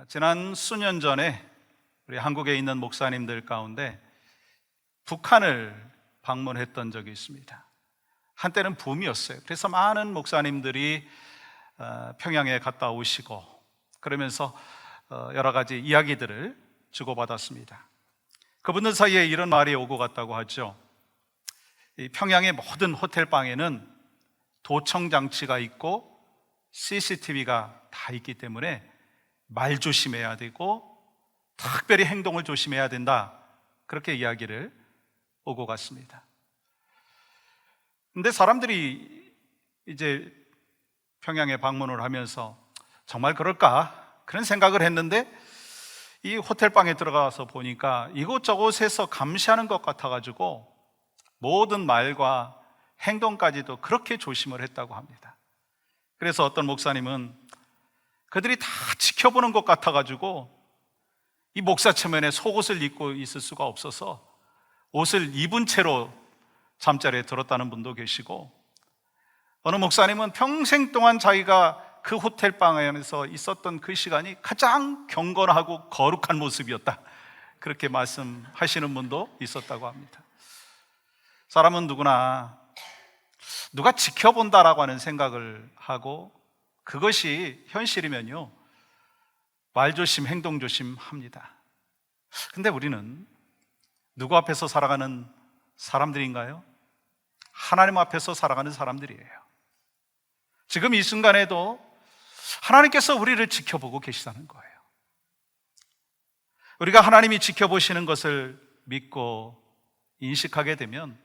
지난 수년 전에 우리 한국에 있는 목사님들 가운데 북한을 방문했던 적이 있습니다. 한때는 붐이었어요. 그래서 많은 목사님들이 평양에 갔다 오시고 그러면서 여러 가지 이야기들을 주고받았습니다. 그분들 사이에 이런 말이 오고 갔다고 하죠. 이 평양의 모든 호텔방에는 도청장치가 있고 CCTV가 다 있기 때문에 말 조심해야 되고 특별히 행동을 조심해야 된다, 그렇게 이야기를 오고 갔습니다. 근데 사람들이 이제 평양에 방문을 하면서 정말 그럴까? 그런 생각을 했는데 이 호텔방에 들어가서 보니까 이곳저곳에서 감시하는 것 같아가지고 모든 말과 행동까지도 그렇게 조심을 했다고 합니다. 그래서 어떤 목사님은 그들이 다 지켜보는 것 같아가지고 이 목사 체면에 속옷을 입고 있을 수가 없어서 옷을 입은 채로 잠자리에 들었다는 분도 계시고, 어느 목사님은 평생 동안 자기가 그 호텔방 안에서 있었던 그 시간이 가장 경건하고 거룩한 모습이었다, 그렇게 말씀하시는 분도 있었다고 합니다. 사람은 누구나 누가 지켜본다라고 하는 생각을 하고 그것이 현실이면요, 말조심, 행동조심 합니다. 근데 우리는 누구 앞에서 살아가는 사람들인가요? 하나님 앞에서 살아가는 사람들이에요. 지금 이 순간에도 하나님께서 우리를 지켜보고 계시다는 거예요. 우리가 하나님이 지켜보시는 것을 믿고 인식하게 되면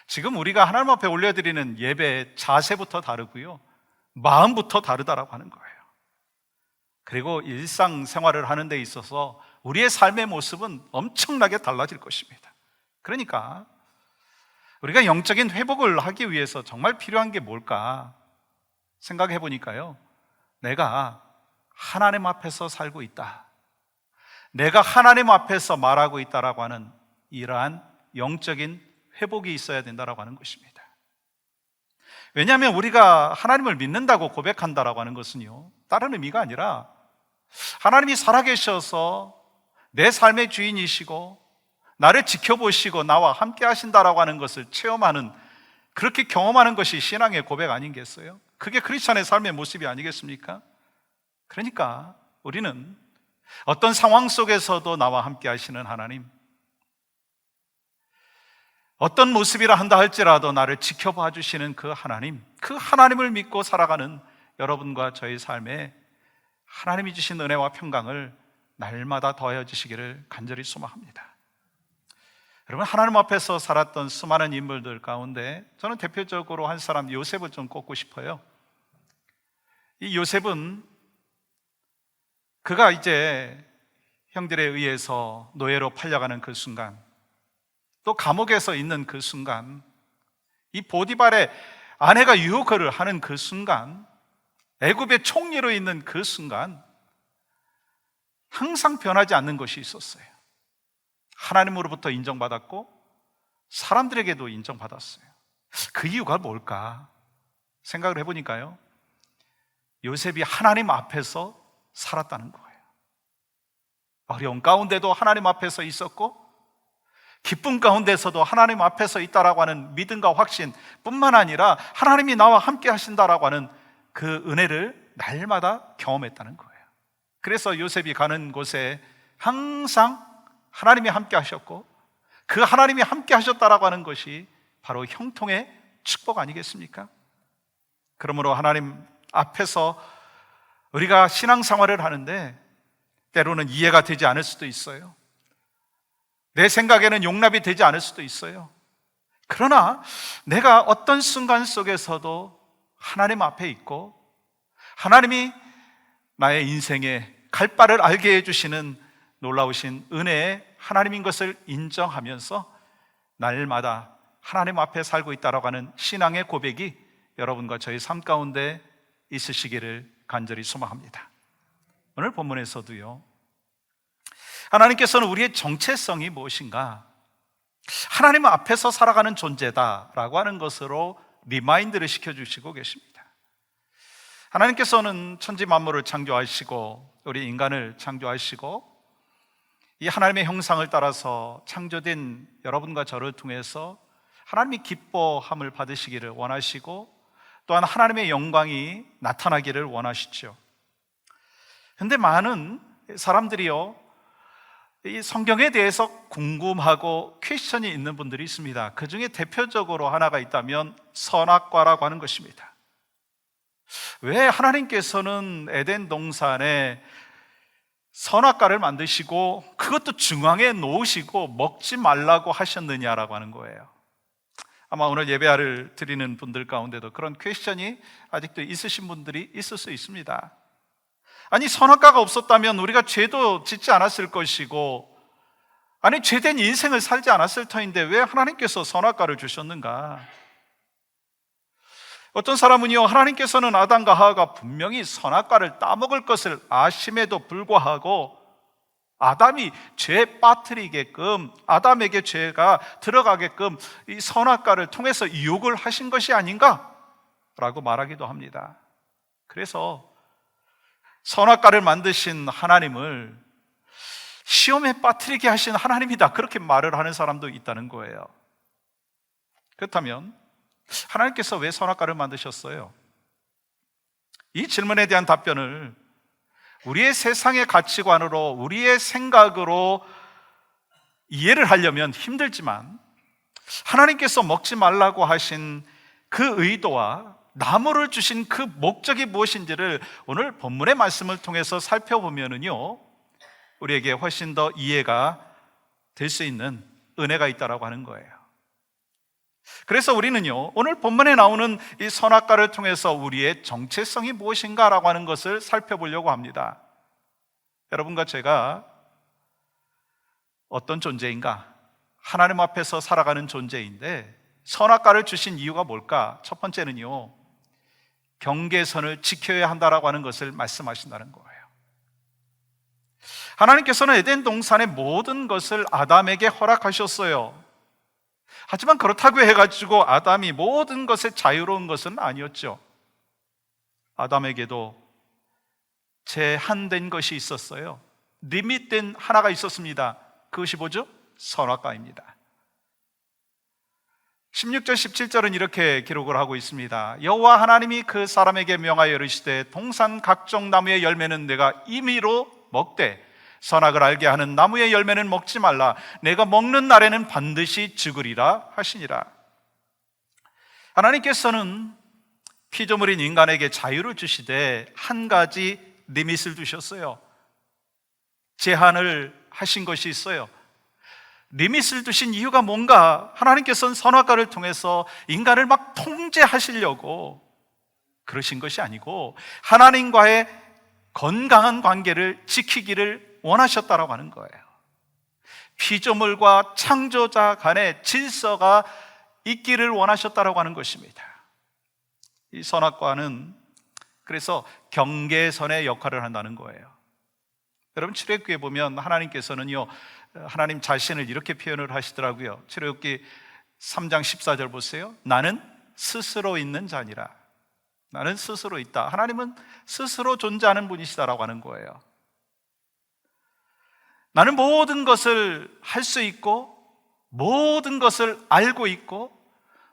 지금 우리가 하나님 앞에 올려드리는 예배의 자세부터 다르고요, 마음부터 다르다라고 하는 거예요. 그리고 일상생활을 하는 데 있어서 우리의 삶의 모습은 엄청나게 달라질 것입니다. 그러니까 우리가 영적인 회복을 하기 위해서 정말 필요한 게 뭘까 생각해 보니까요, 내가 하나님 앞에서 살고 있다, 내가 하나님 앞에서 말하고 있다라고 하는 이러한 영적인 회복이 있어야 된다라고 하는 것입니다. 왜냐하면 우리가 하나님을 믿는다고 고백한다라고 하는 것은요, 다른 의미가 아니라 하나님이 살아계셔서 내 삶의 주인이시고 나를 지켜보시고 나와 함께 하신다라고 하는 것을 체험하는, 그렇게 경험하는 것이 신앙의 고백 아니겠어요? 그게 크리스찬의 삶의 모습이 아니겠습니까? 그러니까 우리는 어떤 상황 속에서도 나와 함께 하시는 하나님, 어떤 모습이라 한다 할지라도 나를 지켜봐 주시는 그 하나님, 그 하나님을 믿고 살아가는 여러분과 저의 삶에 하나님이 주신 은혜와 평강을 날마다 더하여 주시기를 간절히 소망합니다. 여러분, 하나님 앞에서 살았던 수많은 인물들 가운데 저는 대표적으로 한 사람, 요셉을 좀 꼽고 싶어요. 이 요셉은 그가 이제 형들에 의해서 노예로 팔려가는 그 순간, 또 감옥에서 있는 그 순간, 이 보디발의 아내가 유혹을 하는 그 순간, 애굽의 총리로 있는 그 순간, 항상 변하지 않는 것이 있었어요. 하나님으로부터 인정받았고 사람들에게도 인정받았어요. 그 이유가 뭘까 생각을 해보니까요, 요셉이 하나님 앞에서 살았다는 거예요. 어려운 가운데도 하나님 앞에서 있었고 기쁨 가운데서도 하나님 앞에서 있다라고 하는 믿음과 확신 뿐만 아니라 하나님이 나와 함께 하신다라고 하는 그 은혜를 날마다 경험했다는 거예요. 그래서 요셉이 가는 곳에 항상 하나님이 함께 하셨고 그 하나님이 함께 하셨다라고 하는 것이 바로 형통의 축복 아니겠습니까? 그러므로 하나님 앞에서 우리가 신앙생활을 하는데 때로는 이해가 되지 않을 수도 있어요. 내 생각에는 용납이 되지 않을 수도 있어요. 그러나 내가 어떤 순간 속에서도 하나님 앞에 있고 하나님이 나의 인생에 갈 바를 알게 해주시는 놀라우신 은혜의 하나님인 것을 인정하면서 날마다 하나님 앞에 살고 있다라고 하는 신앙의 고백이 여러분과 저희 삶 가운데 있으시기를 간절히 소망합니다. 오늘 본문에서도요, 하나님께서는 우리의 정체성이 무엇인가, 하나님 앞에서 살아가는 존재다라고 하는 것으로 리마인드를 시켜주시고 계십니다. 하나님께서는 천지 만물을 창조하시고 우리 인간을 창조하시고 이 하나님의 형상을 따라서 창조된 여러분과 저를 통해서 하나님이 기뻐함을 받으시기를 원하시고 또한 하나님의 영광이 나타나기를 원하시죠. 그런데 많은 사람들이요, 이 성경에 대해서 궁금하고 퀘스천이 있는 분들이 있습니다. 그 중에 대표적으로 하나가 있다면 선악과라고 하는 것입니다. 왜 하나님께서는 에덴 동산에 선악과를 만드시고 그것도 중앙에 놓으시고 먹지 말라고 하셨느냐라고 하는 거예요. 아마 오늘 예배를 드리는 분들 가운데도 그런 퀘스천이 아직도 있으신 분들이 있을 수 있습니다. 아니, 선악과가 없었다면 우리가 죄도 짓지 않았을 것이고, 아니, 죄된 인생을 살지 않았을 터인데 왜 하나님께서 선악과를 주셨는가? 어떤 사람은요, 하나님께서는 아담과 하와가 분명히 선악과를 따먹을 것을 아심에도 불구하고 아담이 죄에 빠뜨리게끔, 아담에게 죄가 들어가게끔 이 선악과를 통해서 유혹을 하신 것이 아닌가? 라고 말하기도 합니다. 그래서 선악과를 만드신 하나님을 시험에 빠뜨리게 하신 하나님이다, 그렇게 말을 하는 사람도 있다는 거예요. 그렇다면 하나님께서 왜 선악과를 만드셨어요? 이 질문에 대한 답변을 우리의 세상의 가치관으로, 우리의 생각으로 이해를 하려면 힘들지만 하나님께서 먹지 말라고 하신 그 의도와 나무를 주신 그 목적이 무엇인지를 오늘 본문의 말씀을 통해서 살펴보면은요, 우리에게 훨씬 더 이해가 될 수 있는 은혜가 있다라고 하는 거예요. 그래서 우리는요, 오늘 본문에 나오는 이 선악과를 통해서 우리의 정체성이 무엇인가라고 하는 것을 살펴보려고 합니다. 여러분과 제가 어떤 존재인가? 하나님 앞에서 살아가는 존재인데 선악과를 주신 이유가 뭘까? 첫 번째는요, 경계선을 지켜야 한다라고 하는 것을 말씀하신다는 거예요. 하나님께서는 에덴 동산의 모든 것을 아담에게 허락하셨어요. 하지만 그렇다고 해가지고 아담이 모든 것에 자유로운 것은 아니었죠. 아담에게도 제한된 것이 있었어요. 리밋된 하나가 있었습니다. 그것이 뭐죠? 선악과입니다. 16절 17절은 이렇게 기록을 하고 있습니다. 여호와 하나님이 그 사람에게 명하여 이르시되 동산 각종 나무의 열매는 내가 임의로 먹되 선악을 알게 하는 나무의 열매는 먹지 말라. 내가 먹는 날에는 반드시 죽으리라 하시니라. 하나님께서는 피조물인 인간에게 자유를 주시되 한 가지 리밋을 두셨어요. 제한을 하신 것이 있어요. 리밋을 두신 이유가 뭔가? 하나님께서는 선악과를 통해서 인간을 막 통제하시려고 그러신 것이 아니고 하나님과의 건강한 관계를 지키기를 원하셨다라고 하는 거예요. 피조물과 창조자 간의 질서가 있기를 원하셨다라고 하는 것입니다. 이 선악과는 그래서 경계선의 역할을 한다는 거예요. 여러분, 출애굽기에 보면 하나님께서는요, 하나님 자신을 이렇게 표현을 하시더라고요. 출애굽기 3장 14절 보세요. 나는 스스로 있는 자니라. 나는 스스로 있다. 하나님은 스스로 존재하는 분이시다라고 하는 거예요. 나는 모든 것을 할 수 있고 모든 것을 알고 있고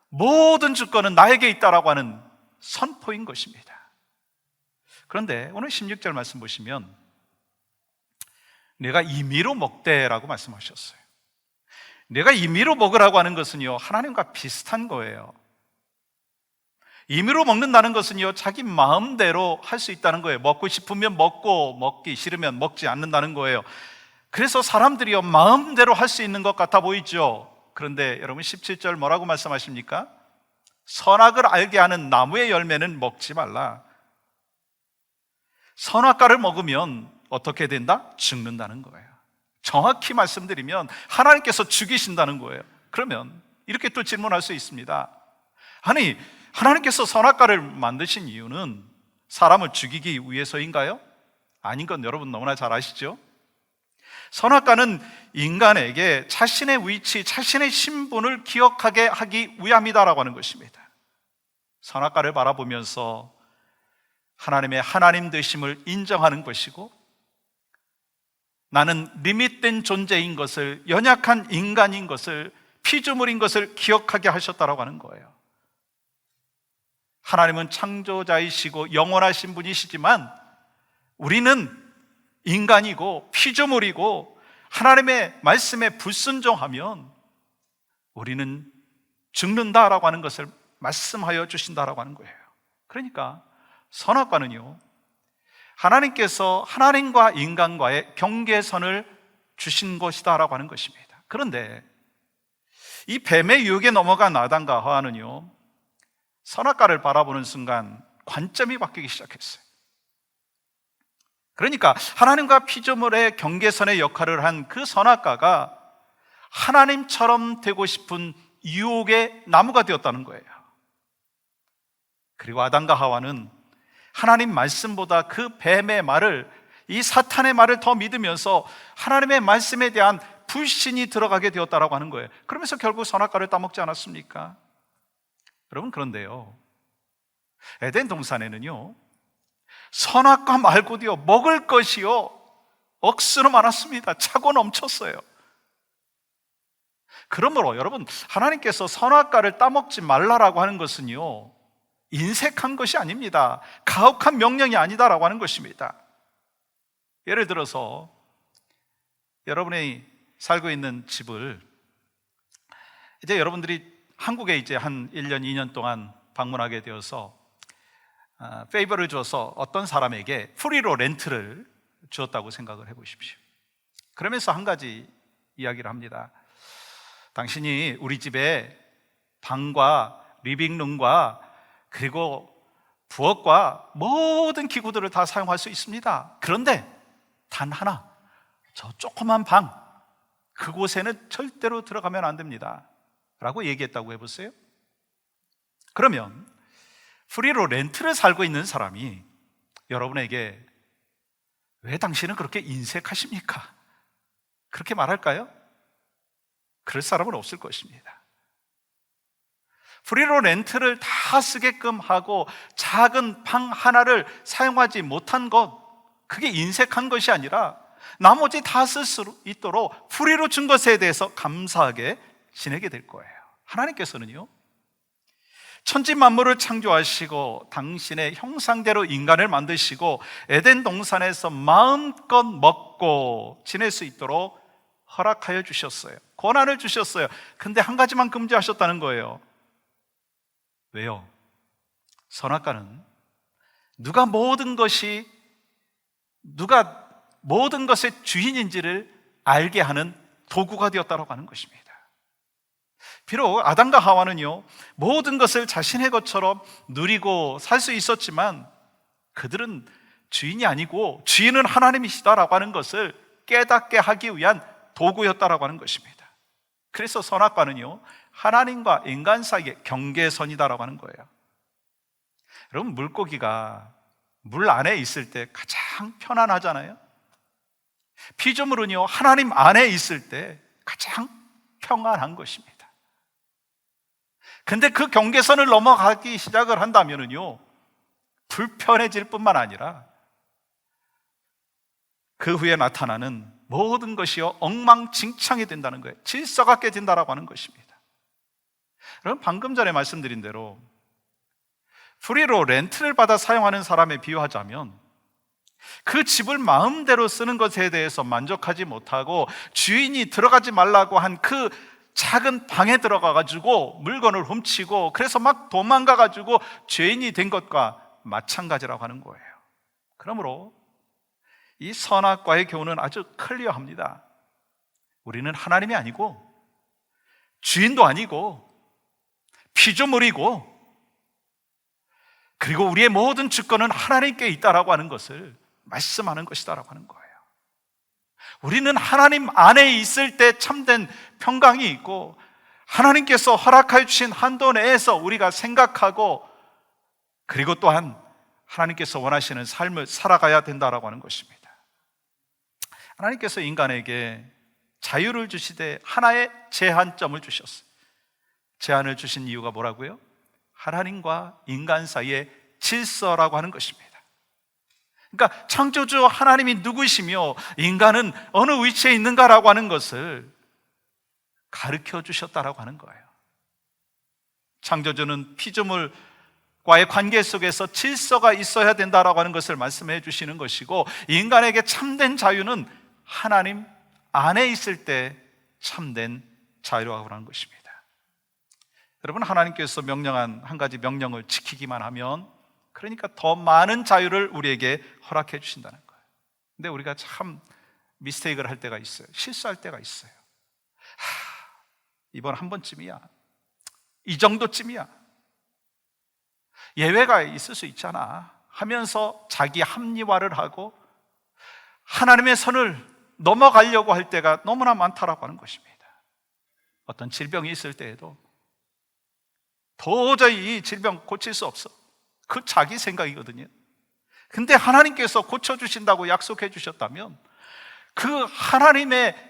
모든 주권은 나에게 있다라고 하는 선포인 것입니다. 그런데 오늘 16절 말씀 보시면 내가 임의로 먹되라고 말씀하셨어요. 내가 임의로 먹으라고 하는 것은요, 하나님과 비슷한 거예요. 임의로 먹는다는 것은요, 자기 마음대로 할 수 있다는 거예요. 먹고 싶으면 먹고 먹기 싫으면 먹지 않는다는 거예요. 그래서 사람들이요, 마음대로 할 수 있는 것 같아 보이죠. 그런데 여러분 17절 뭐라고 말씀하십니까? 선악을 알게 하는 나무의 열매는 먹지 말라. 선악과를 먹으면 어떻게 된다? 죽는다는 거예요. 정확히 말씀드리면 하나님께서 죽이신다는 거예요. 그러면 이렇게 또 질문할 수 있습니다. 아니, 하나님께서 선악과를 만드신 이유는 사람을 죽이기 위해서인가요? 아닌 건 여러분 너무나 잘 아시죠? 선악과는 인간에게 자신의 위치, 자신의 신분을 기억하게 하기 위함이다라고 하는 것입니다. 선악과를 바라보면서 하나님의 하나님 되심을 인정하는 것이고, 나는 리밋된 존재인 것을, 연약한 인간인 것을, 피조물인 것을 기억하게 하셨다라고 하는 거예요. 하나님은 창조자이시고 영원하신 분이시지만 우리는 인간이고 피조물이고 하나님의 말씀에 불순종하면 우리는 죽는다라고 하는 것을 말씀하여 주신다라고 하는 거예요. 그러니까 선악과는요, 하나님께서 하나님과 인간과의 경계선을 주신 것이다라고 하는 것입니다. 그런데 이 뱀의 유혹에 넘어간 아담과 하와는요, 선악과를 바라보는 순간 관점이 바뀌기 시작했어요. 그러니까 하나님과 피조물의 경계선의 역할을 한 그 선악과가 하나님처럼 되고 싶은 유혹의 나무가 되었다는 거예요. 그리고 아담과 하와는 하나님 말씀보다 그 뱀의 말을, 이 사탄의 말을 더 믿으면서 하나님의 말씀에 대한 불신이 들어가게 되었다라고 하는 거예요. 그러면서 결국 선악과를 따먹지 않았습니까? 여러분, 그런데요, 에덴 동산에는요, 선악과 말고도요, 먹을 것이요 억수로 많았습니다. 차고 넘쳤어요. 그러므로 여러분, 하나님께서 선악과를 따먹지 말라라고 하는 것은요, 인색한 것이 아닙니다. 가혹한 명령이 아니다라고 하는 것입니다. 예를 들어서 여러분이 살고 있는 집을, 이제 여러분들이 한국에 이제 한 1년, 2년 동안 방문하게 되어서 페이버를 줘서 어떤 사람에게 프리로 렌트를 주었다고 생각을 해보십시오. 그러면서 한 가지 이야기를 합니다. 당신이 우리 집에 방과 리빙룸과 그리고 부엌과 모든 기구들을 다 사용할 수 있습니다. 그런데 단 하나, 저 조그만 방, 그곳에는 절대로 들어가면 안 됩니다 라고 얘기했다고 해보세요. 그러면 프리로 렌트를 살고 있는 사람이 여러분에게 왜 당신은 그렇게 인색하십니까? 그렇게 말할까요? 그럴 사람은 없을 것입니다. 프리로 렌트를 다 쓰게끔 하고 작은 방 하나를 사용하지 못한 것, 그게 인색한 것이 아니라 나머지 다 쓸 수 있도록 프리로 준 것에 대해서 감사하게 지내게 될 거예요. 하나님께서는요, 천지 만물을 창조하시고 당신의 형상대로 인간을 만드시고 에덴 동산에서 마음껏 먹고 지낼 수 있도록 허락하여 주셨어요. 권한을 주셨어요. 근데 한 가지만 금지하셨다는 거예요. 왜요? 선악과는 누가 모든 것의 주인인지를 알게 하는 도구가 되었다고 하는 것입니다. 비록 아담과 하와는요, 모든 것을 자신의 것처럼 누리고 살 수 있었지만 그들은 주인이 아니고 주인은 하나님이시다라고 하는 것을 깨닫게 하기 위한 도구였다라고 하는 것입니다. 그래서 선악과는요, 하나님과 인간 사이의 경계선이다라고 하는 거예요. 여러분, 물고기가 물 안에 있을 때 가장 편안하잖아요. 피조물은요, 하나님 안에 있을 때 가장 평안한 것입니다. 근데 그 경계선을 넘어가기 시작을 한다면요, 불편해질 뿐만 아니라 그 후에 나타나는 모든 것이요 엉망진창이 된다는 거예요. 질서가 깨진다라고 하는 것입니다. 여러분, 방금 전에 말씀드린 대로 프리로 렌트를 받아 사용하는 사람에 비유하자면 그 집을 마음대로 쓰는 것에 대해서 만족하지 못하고 주인이 들어가지 말라고 한 그 작은 방에 들어가가지고 물건을 훔치고 그래서 막 도망가가지고 죄인이 된 것과 마찬가지라고 하는 거예요. 그러므로 이 선악과의 교훈은 아주 클리어합니다. 우리는 하나님이 아니고 주인도 아니고 피조물이고 그리고 우리의 모든 주권은 하나님께 있다라고 하는 것을 말씀하는 것이다라고 하는 거예요. 우리는 하나님 안에 있을 때 참된 평강이 있고 하나님께서 허락해 주신 한도 내에서 우리가 생각하고 그리고 또한 하나님께서 원하시는 삶을 살아가야 된다라고 하는 것입니다. 하나님께서 인간에게 자유를 주시되 하나의 제한점을 주셨어요. 제한을 주신 이유가 뭐라고요? 하나님과 인간 사이의 질서라고 하는 것입니다. 그러니까 창조주 하나님이 누구시며 인간은 어느 위치에 있는가라고 하는 것을 가르쳐 주셨다라고 하는 거예요. 창조주는 피조물과의 관계 속에서 질서가 있어야 된다라고 하는 것을 말씀해 주시는 것이고, 인간에게 참된 자유는 하나님 안에 있을 때 참된 자유라고 하는 것입니다. 여러분, 하나님께서 명령한 한 가지 명령을 지키기만 하면, 그러니까 더 많은 자유를 우리에게 허락해 주신다는 거예요. 근데 우리가 참 미스테이크를 할 때가 있어요. 실수할 때가 있어요. 이번 한 번쯤이야, 이 정도쯤이야, 예외가 있을 수 있잖아 하면서 자기 합리화를 하고 하나님의 선을 넘어가려고 할 때가 너무나 많다라고 하는 것입니다. 어떤 질병이 있을 때에도 도저히 이 질병 고칠 수 없어, 그 자기 생각이거든요. 근데 하나님께서 고쳐주신다고 약속해 주셨다면 그 하나님의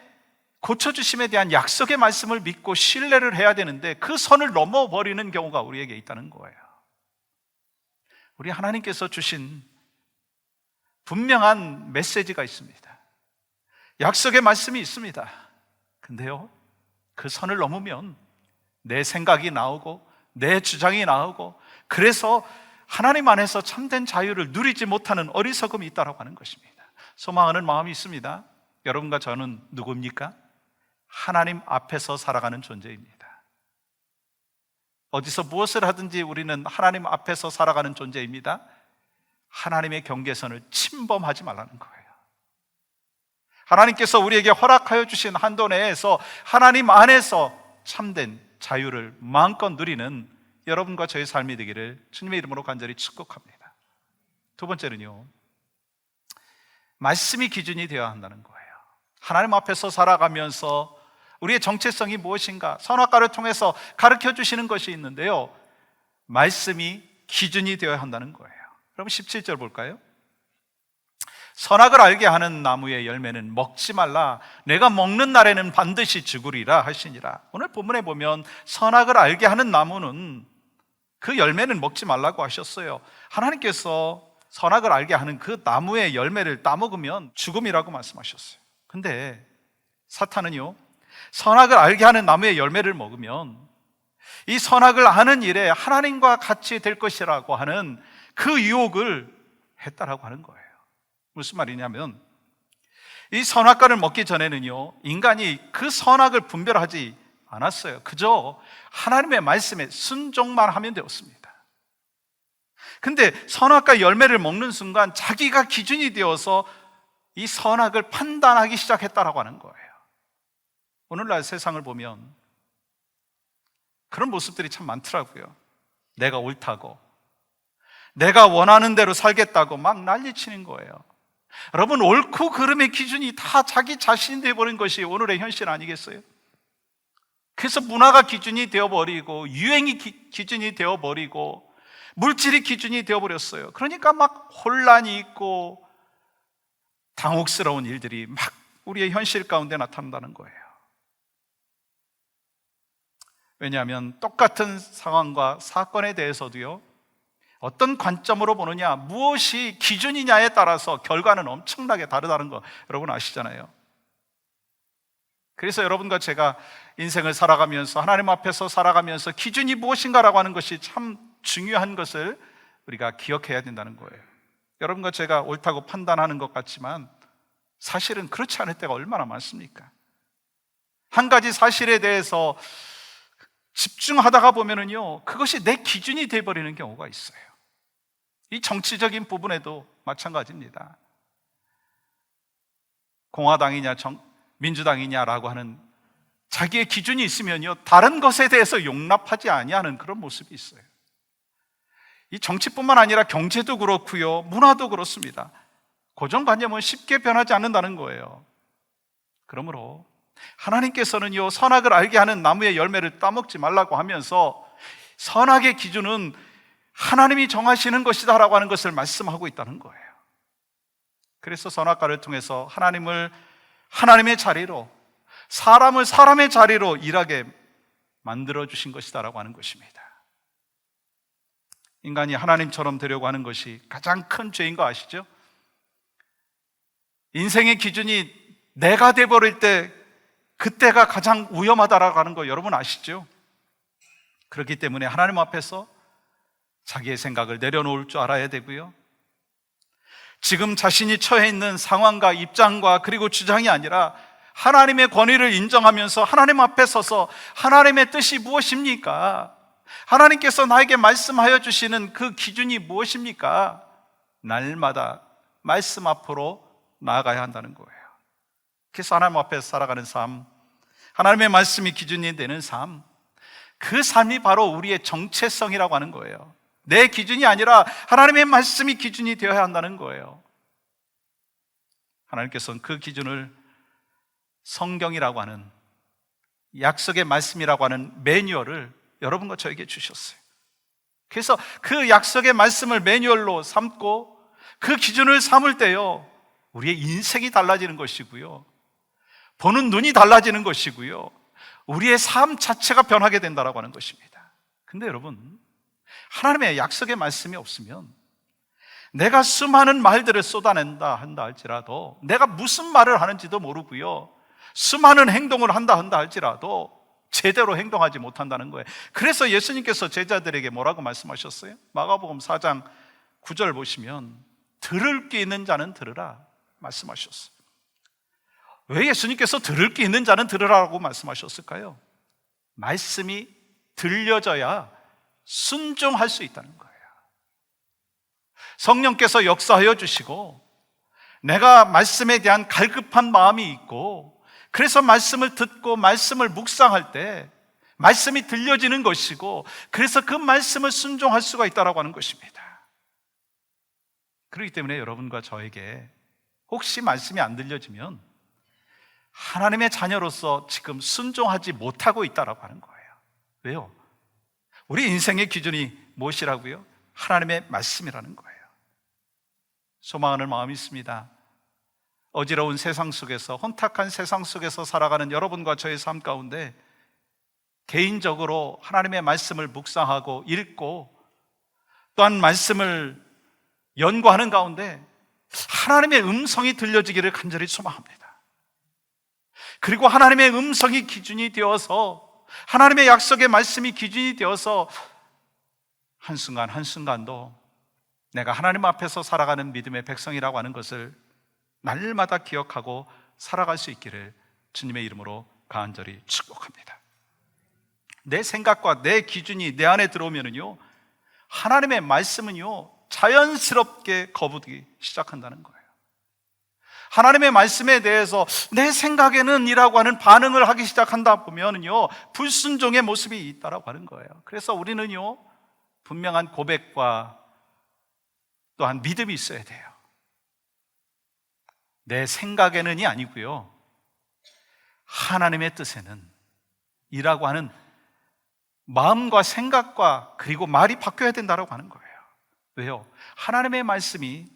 고쳐주심에 대한 약속의 말씀을 믿고 신뢰를 해야 되는데, 그 선을 넘어버리는 경우가 우리에게 있다는 거예요. 우리 하나님께서 주신 분명한 메시지가 있습니다. 약속의 말씀이 있습니다. 근데요, 그 선을 넘으면 내 생각이 나오고 내 주장이 나오고, 그래서 하나님 안에서 참된 자유를 누리지 못하는 어리석음이 있다고 하는 것입니다. 소망하는 마음이 있습니다. 여러분과 저는 누굽니까? 하나님 앞에서 살아가는 존재입니다. 어디서 무엇을 하든지 우리는 하나님 앞에서 살아가는 존재입니다. 하나님의 경계선을 침범하지 말라는 거예요. 하나님께서 우리에게 허락하여 주신 한도 내에서 하나님 안에서 참된 자유를 마음껏 누리는 여러분과 저의 삶이 되기를 주님의 이름으로 간절히 축복합니다. 두 번째는요, 말씀이 기준이 되어야 한다는 거예요. 하나님 앞에서 살아가면서 우리의 정체성이 무엇인가, 선악과를 통해서 가르쳐 주시는 것이 있는데요, 말씀이 기준이 되어야 한다는 거예요. 그럼 17절 볼까요? 선악을 알게 하는 나무의 열매는 먹지 말라, 내가 먹는 날에는 반드시 죽으리라 하시니라. 오늘 본문에 보면 선악을 알게 하는 나무는, 그 열매는 먹지 말라고 하셨어요. 하나님께서 선악을 알게 하는 그 나무의 열매를 따먹으면 죽음이라고 말씀하셨어요. 근데 사탄은요, 선악을 알게 하는 나무의 열매를 먹으면 이 선악을 아는 일에 하나님과 같이 될 것이라고 하는 그 유혹을 했다라고 하는 거예요. 무슨 말이냐면, 이 선악과를 먹기 전에는요, 인간이 그 선악을 분별하지 않았어요. 그저 하나님의 말씀에 순종만 하면 되었습니다. 근데 선악과 열매를 먹는 순간 자기가 기준이 되어서 이 선악을 판단하기 시작했다라고 하는 거예요. 오늘날 세상을 보면 그런 모습들이 참 많더라고요. 내가 옳다고, 내가 원하는 대로 살겠다고 막 난리치는 거예요. 여러분, 옳고 그름의 기준이 다 자기 자신이 되어버린 것이 오늘의 현실 아니겠어요? 그래서 문화가 기준이 되어버리고, 유행이 기준이 되어버리고, 물질이 기준이 되어버렸어요. 그러니까 막 혼란이 있고 당혹스러운 일들이 막 우리의 현실 가운데 나타난다는 거예요. 왜냐하면 똑같은 상황과 사건에 대해서도요, 어떤 관점으로 보느냐, 무엇이 기준이냐에 따라서 결과는 엄청나게 다르다는 거 여러분 아시잖아요. 그래서 여러분과 제가 인생을 살아가면서, 하나님 앞에서 살아가면서 기준이 무엇인가라고 하는 것이 참 중요한 것을 우리가 기억해야 된다는 거예요. 여러분과 제가 옳다고 판단하는 것 같지만 사실은 그렇지 않을 때가 얼마나 많습니까? 한 가지 사실에 대해서 집중하다가 보면은요, 그것이 내 기준이 되어버리는 경우가 있어요. 이 정치적인 부분에도 마찬가지입니다. 공화당이냐 민주당이냐라고 하는 자기의 기준이 있으면요, 다른 것에 대해서 용납하지 아니하는 그런 모습이 있어요. 이 정치뿐만 아니라 경제도 그렇고요, 문화도 그렇습니다. 고정관념은 쉽게 변하지 않는다는 거예요. 그러므로 하나님께서는요, 선악을 알게 하는 나무의 열매를 따먹지 말라고 하면서 선악의 기준은 하나님이 정하시는 것이다 라고 하는 것을 말씀하고 있다는 거예요. 그래서 선악과를 통해서 하나님을 하나님의 자리로, 사람을 사람의 자리로 일하게 만들어주신 것이다 라고 하는 것입니다. 인간이 하나님처럼 되려고 하는 것이 가장 큰 죄인 거 아시죠? 인생의 기준이 내가 돼버릴 때 그때가 가장 위험하다라고 하는 거 여러분 아시죠? 그렇기 때문에 하나님 앞에서 자기의 생각을 내려놓을 줄 알아야 되고요, 지금 자신이 처해 있는 상황과 입장과 그리고 주장이 아니라 하나님의 권위를 인정하면서 하나님 앞에 서서 하나님의 뜻이 무엇입니까? 하나님께서 나에게 말씀하여 주시는 그 기준이 무엇입니까? 날마다 말씀 앞으로 나아가야 한다는 거예요. 그래서 하나님 앞에 살아가는 삶, 하나님의 말씀이 기준이 되는 삶, 그 삶이 바로 우리의 정체성이라고 하는 거예요. 내 기준이 아니라 하나님의 말씀이 기준이 되어야 한다는 거예요. 하나님께서는 그 기준을 성경이라고 하는, 약속의 말씀이라고 하는 매뉴얼을 여러분과 저에게 주셨어요. 그래서 그 약속의 말씀을 매뉴얼로 삼고 그 기준을 삼을 때요, 우리의 인생이 달라지는 것이고요, 보는 눈이 달라지는 것이고요, 우리의 삶 자체가 변하게 된다라고 하는 것입니다. 근데 여러분, 하나님의 약속의 말씀이 없으면 내가 수많은 말들을 쏟아낸다 한다 할지라도, 내가 무슨 말을 하는지도 모르고요, 수많은 행동을 한다 할지라도 제대로 행동하지 못한다는 거예요. 그래서 예수님께서 제자들에게 뭐라고 말씀하셨어요? 마가복음 4장 9절 보시면 들을 귀 있는 자는 들으라 말씀하셨어요. 왜 예수님께서 들을 귀 있는 자는 들으라고 말씀하셨을까요? 말씀이 들려져야 순종할 수 있다는 거예요. 성령께서 역사하여 주시고 내가 말씀에 대한 갈급한 마음이 있고, 그래서 말씀을 듣고 말씀을 묵상할 때 말씀이 들려지는 것이고, 그래서 그 말씀을 순종할 수가 있다고 하는 것입니다. 그렇기 때문에 여러분과 저에게 혹시 말씀이 안 들려지면 하나님의 자녀로서 지금 순종하지 못하고 있다고 하는 거예요. 왜요? 우리 인생의 기준이 무엇이라고요? 하나님의 말씀이라는 거예요. 소망하는 마음이 있습니다. 어지러운 세상 속에서, 혼탁한 세상 속에서 살아가는 여러분과 저의 삶 가운데 개인적으로 하나님의 말씀을 묵상하고 읽고 또한 말씀을 연구하는 가운데 하나님의 음성이 들려지기를 간절히 소망합니다. 그리고 하나님의 음성이 기준이 되어서, 하나님의 약속의 말씀이 기준이 되어서 한순간 한순간도 내가 하나님 앞에서 살아가는 믿음의 백성이라고 하는 것을 날마다 기억하고 살아갈 수 있기를 주님의 이름으로 간절히 축복합니다. 내 생각과 내 기준이 내 안에 들어오면은요, 하나님의 말씀은요 자연스럽게 거부되기 시작한다는 거예요. 하나님의 말씀에 대해서 내 생각에는 이라고 하는 반응을 하기 시작한다 보면은요, 불순종의 모습이 있다라고 하는 거예요. 그래서 우리는요, 분명한 고백과 또한 믿음이 있어야 돼요. 내 생각에는이 아니고요, 하나님의 뜻에는 이라고 하는 마음과 생각과 그리고 말이 바뀌어야 된다고 하는 거예요. 왜요? 하나님의 말씀이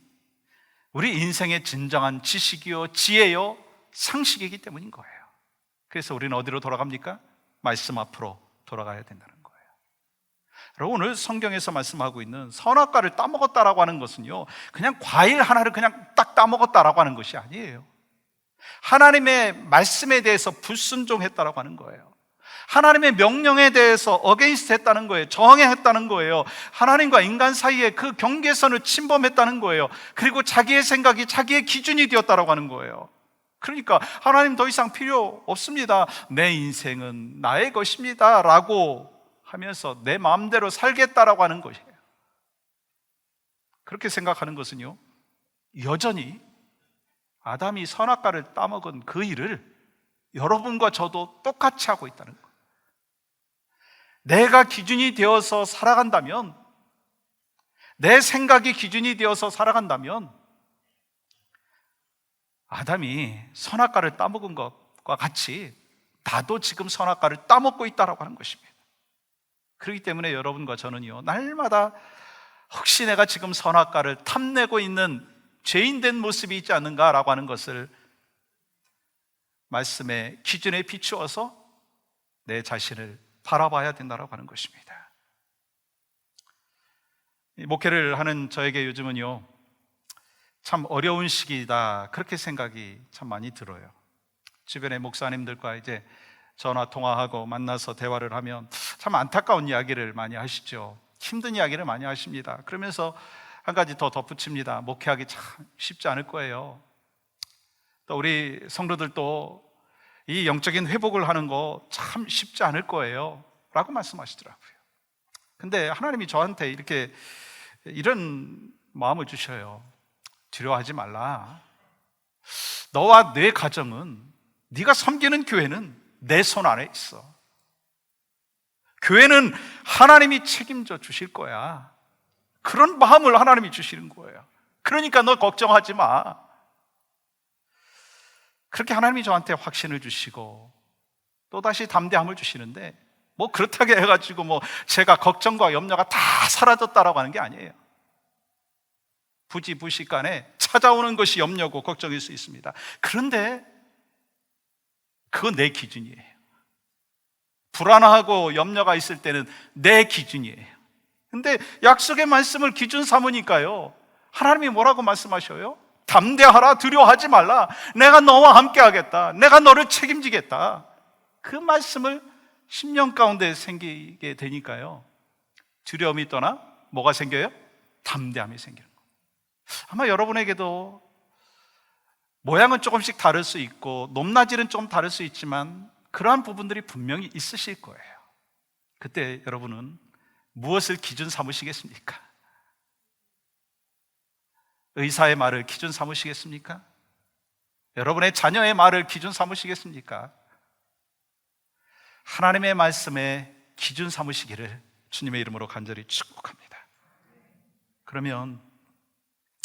우리 인생의 진정한 지식이요, 지혜요, 상식이기 때문인 거예요. 그래서 우리는 어디로 돌아갑니까? 말씀 앞으로 돌아가야 된다는 거예요. 여러분, 오늘 성경에서 말씀하고 있는 선악과를 따먹었다라고 하는 것은요, 그냥 과일 하나를 그냥 딱 따먹었다라고 하는 것이 아니에요. 하나님의 말씀에 대해서 불순종했다라고 하는 거예요. 하나님의 명령에 대해서 어게인스트 했다는 거예요. 저항했다는 거예요. 하나님과 인간 사이에 그 경계선을 침범했다는 거예요. 그리고 자기의 생각이 자기의 기준이 되었다라고 하는 거예요. 그러니까 하나님 더 이상 필요 없습니다, 내 인생은 나의 것입니다 라고 하면서 내 마음대로 살겠다라고 하는 것이에요. 그렇게 생각하는 것은요, 여전히 아담이 선악과를 따먹은 그 일을 여러분과 저도 똑같이 하고 있다는 거예요. 내가 기준이 되어서 살아간다면, 내 생각이 기준이 되어서 살아간다면 아담이 선악과를 따먹은 것과 같이 나도 지금 선악과를 따먹고 있다고 하는 것입니다. 그렇기 때문에 여러분과 저는요, 날마다 혹시 내가 지금 선악과를 탐내고 있는 죄인된 모습이 있지 않는가라고 하는 것을 말씀의 기준에 비추어서 내 자신을 바라봐야 된다고 하는 것입니다. 목회를 하는 저에게 요즘은요, 참 어려운 시기다, 그렇게 생각이 참 많이 들어요. 주변의 목사님들과 이제 전화 통화하고 만나서 대화를 하면 참 안타까운 이야기를 많이 하시죠. 힘든 이야기를 많이 하십니다. 그러면서 한 가지 더 덧붙입니다. 목회하기 참 쉽지 않을 거예요. 또 우리 성도들도 이 영적인 회복을 하는 거 참 쉽지 않을 거예요 라고 말씀하시더라고요. 근데 하나님이 저한테 이런 마음을 주셔요. 두려워하지 말라. 너와 내 가정은, 네가 섬기는 교회는 내 손 안에 있어. 교회는 하나님이 책임져 주실 거야. 그런 마음을 하나님이 주시는 거예요. 그러니까 너 걱정하지 마. 그렇게 하나님이 저한테 확신을 주시고 또다시 담대함을 주시는데, 뭐 그렇다고 해가지고 제가 걱정과 염려가 다 사라졌다라고 하는 게 아니에요. 부지부식간에 찾아오는 것이 염려고 걱정일 수 있습니다. 그런데 그건 내 기준이에요. 불안하고 염려가 있을 때는 내 기준이에요. 근데 약속의 말씀을 기준 삼으니까요, 하나님이 뭐라고 말씀하셔요? 담대하라, 두려워하지 말라. 내가 너와 함께 하겠다. 내가 너를 책임지겠다. 그 말씀을 심령 가운데 생기게 되니까요, 두려움이 떠나 뭐가 생겨요? 담대함이 생기는 거예요. 아마 여러분에게도 모양은 조금씩 다를 수 있고 높낮이는 좀 다를 수 있지만 그러한 부분들이 분명히 있으실 거예요. 그때 여러분은 무엇을 기준 삼으시겠습니까? 의사의 말을 기준 삼으시겠습니까? 여러분의 자녀의 말을 기준 삼으시겠습니까? 하나님의 말씀에 기준 삼으시기를 주님의 이름으로 간절히 축복합니다. 그러면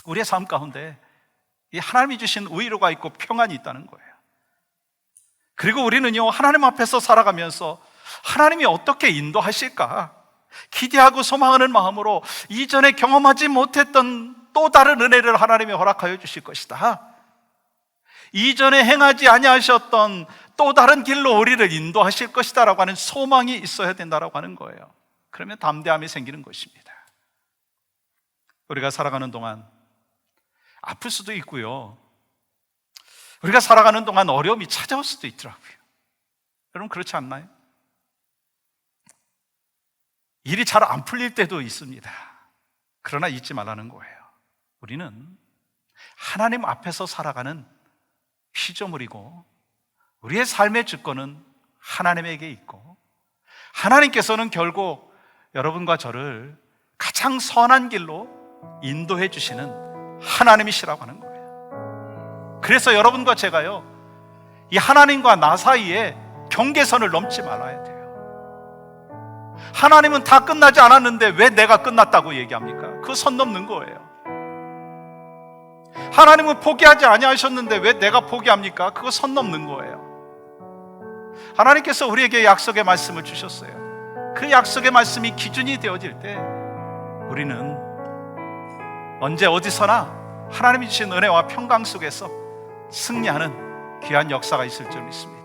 우리의 삶 가운데 이 하나님이 주신 의로가 있고 평안이 있다는 거예요. 그리고 우리는요, 하나님 앞에서 살아가면서 하나님이 어떻게 인도하실까 기대하고 소망하는 마음으로 이전에 경험하지 못했던 또 다른 은혜를 하나님이 허락하여 주실 것이다, 이전에 행하지 아니하셨던 또 다른 길로 우리를 인도하실 것이다 라고 하는 소망이 있어야 된다라고 하는 거예요. 그러면 담대함이 생기는 것입니다. 우리가 살아가는 동안 아플 수도 있고요, 우리가 살아가는 동안 어려움이 찾아올 수도 있더라고요. 여러분 그렇지 않나요? 일이 잘 안 풀릴 때도 있습니다. 그러나 잊지 말라는 거예요. 우리는 하나님 앞에서 살아가는 피조물이고 우리의 삶의 주권은 하나님에게 있고, 하나님께서는 결국 여러분과 저를 가장 선한 길로 인도해 주시는 하나님이시라고 하는 거예요. 그래서 여러분과 제가요, 이 하나님과 나 사이에 경계선을 넘지 말아야 돼요. 하나님은 다 끝나지 않았는데 왜 내가 끝났다고 얘기합니까? 그 선 넘는 거예요. 하나님은 포기하지 아니하셨는데 왜 내가 포기합니까? 그거 선 넘는 거예요. 하나님께서 우리에게 약속의 말씀을 주셨어요. 그 약속의 말씀이 기준이 되어질 때 우리는 언제 어디서나 하나님이 주신 은혜와 평강 속에서 승리하는 귀한 역사가 있을 줄 믿습니다.